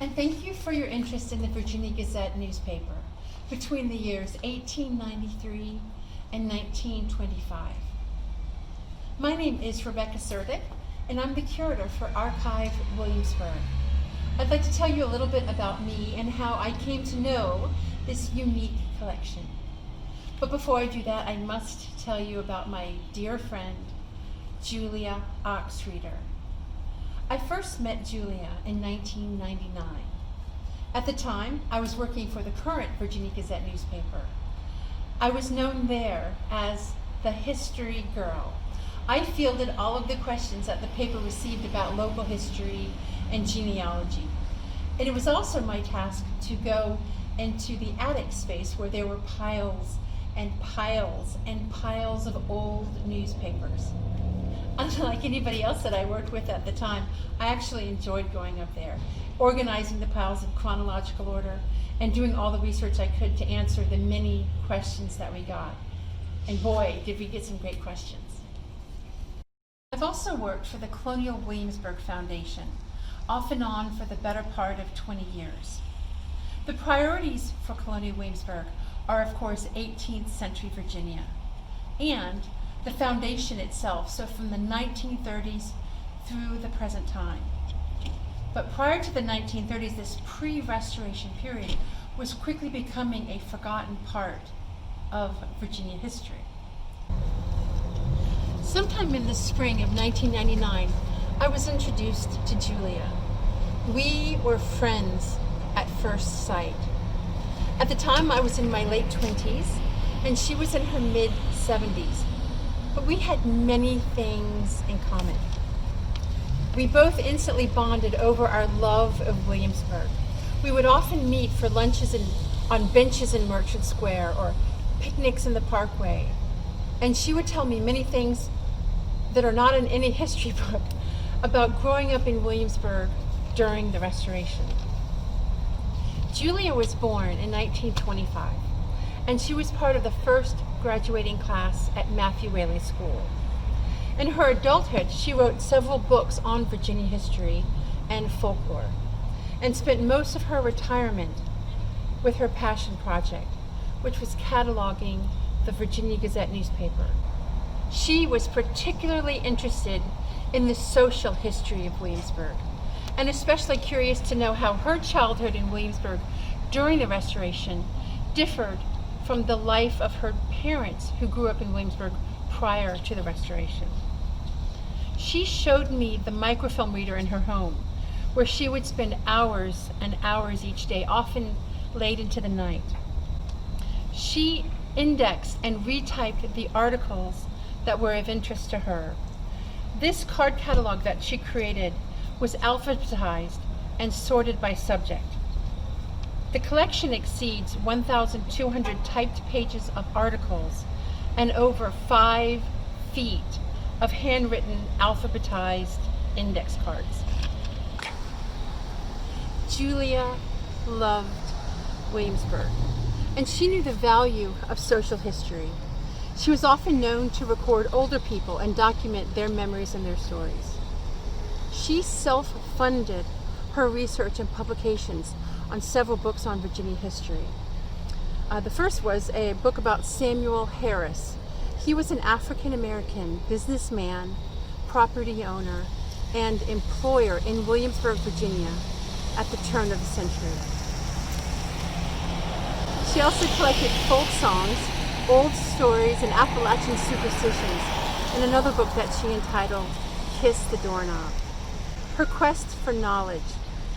and thank you for your interest in the Virginia Gazette newspaper between the years 1893 and 1925. My name is Rebecca Suerdieck, and I'm the curator for Archive Williamsburg. I'd like to tell you a little bit about me and how I came to know this unique collection. But before I do that, I must tell you about my dear friend, Julia Oxrieder. I first met Julia in 1999. At the time, I was working for the current Virginia Gazette newspaper. I was known there as the history girl. I fielded all of the questions that the paper received about local history and genealogy. And it was also my task to go into the attic space where there were piles and piles and piles of old newspapers. Unlike anybody else that I worked with at the time, I actually enjoyed going up there, organizing the piles in chronological order and doing all the research I could to answer the many questions that we got. And boy, did we get some great questions. I've also worked for the Colonial Williamsburg Foundation, off and on for the better part of 20 years. The priorities for Colonial Williamsburg are, of course, 18th century Virginia and the foundation itself, so from the 1930s through the present time. But prior to the 1930s, this pre-restoration period was quickly becoming a forgotten part of Virginia history. Sometime in the spring of 1999, I was introduced to Julia. We were friends at first sight. At the time, I was in my late 20s, and she was in her mid-70s. But we had many things in common. We both instantly bonded over our love of Williamsburg. We would often meet for lunches on benches in Merchant Square or picnics in the Parkway. And she would tell me many things that are not in any history book about growing up in Williamsburg during the Restoration. Julia was born in 1925, and she was part of the first graduating class at Matthew Whaley School. In her adulthood, she wrote several books on Virginia history and folklore, and spent most of her retirement with her passion project, which was cataloging the Virginia Gazette newspaper. She was particularly interested in the social history of Williamsburg, and especially curious to know how her childhood in Williamsburg during the Restoration differed from the life of her parents who grew up in Williamsburg prior to the Restoration. She showed me the microfilm reader in her home, where she would spend hours and hours each day, often late into the night. She indexed and retyped the articles that were of interest to her. This card catalog that she created was alphabetized and sorted by subject. The collection exceeds 1,200 typed pages of articles and over 5 feet of handwritten alphabetized index cards. Julia loved Williamsburg, and she knew the value of social history. She was often known to record older people and document their memories and their stories. She self-funded her research and publications on several books on Virginia history. The first was a book about Samuel Harris. He was an African-American businessman, property owner, and employer in Williamsburg, Virginia at the turn of the century. She also collected folk songs, old stories, and Appalachian superstitions in another book that she entitled Kiss the Doorknob. Her quest for knowledge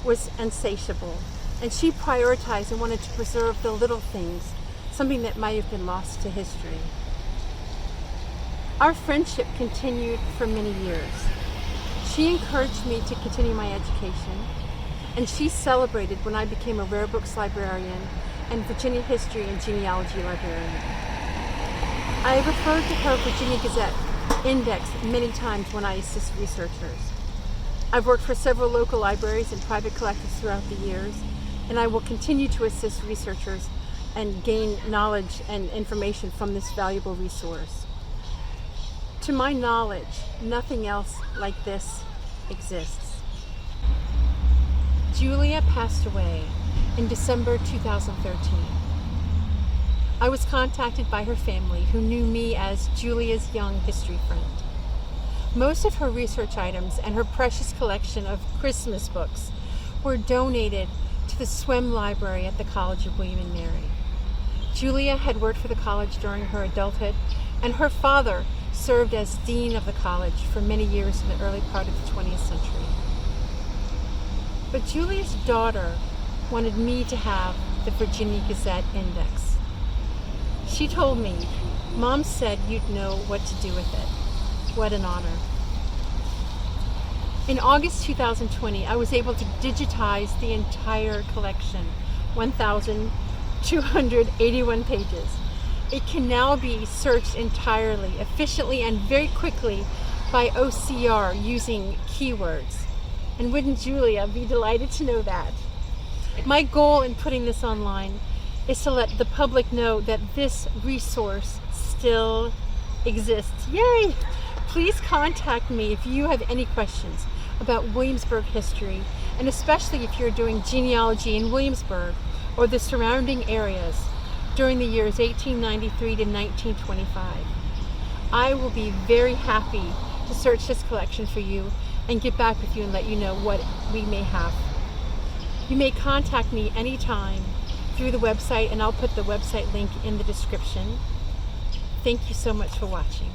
was insatiable, and she prioritized and wanted to preserve the little things, something that might have been lost to history. Our friendship continued for many years. She encouraged me to continue my education, and she celebrated when I became a rare books librarian and Virginia history and genealogy librarian. I have referred to her Virginia Gazette Index many times when I assist researchers. I've worked for several local libraries and private collectors throughout the years, and I will continue to assist researchers and gain knowledge and information from this valuable resource. To my knowledge, nothing else like this exists. Julia passed away in December 2013. I was contacted by her family, who knew me as Julia's young history friend. Most of her research items and her precious collection of Christmas books were donated to the Swem Library at the College of William and Mary. Julia had worked for the college during her adulthood, and her father served as dean of the college for many years in the early part of the 20th century. But Julia's daughter wanted me to have the Virginia Gazette Index. She told me, "Mom said you'd know what to do with it." What an honor. In August 2020, I was able to digitize the entire collection, 1,281 pages. It can now be searched entirely, efficiently, and very quickly by OCR using keywords. And wouldn't Julia be delighted to know that? My goal in putting this online is to let the public know that this resource still exists. Yay! Please contact me if you have any questions about Williamsburg history, and especially if you're doing genealogy in Williamsburg or the surrounding areas during the years 1893 to 1925. I will be very happy to search this collection for you and get back with you and let you know what we may have. You may contact me anytime through the website, and I'll put the website link in the description. Thank you so much for watching.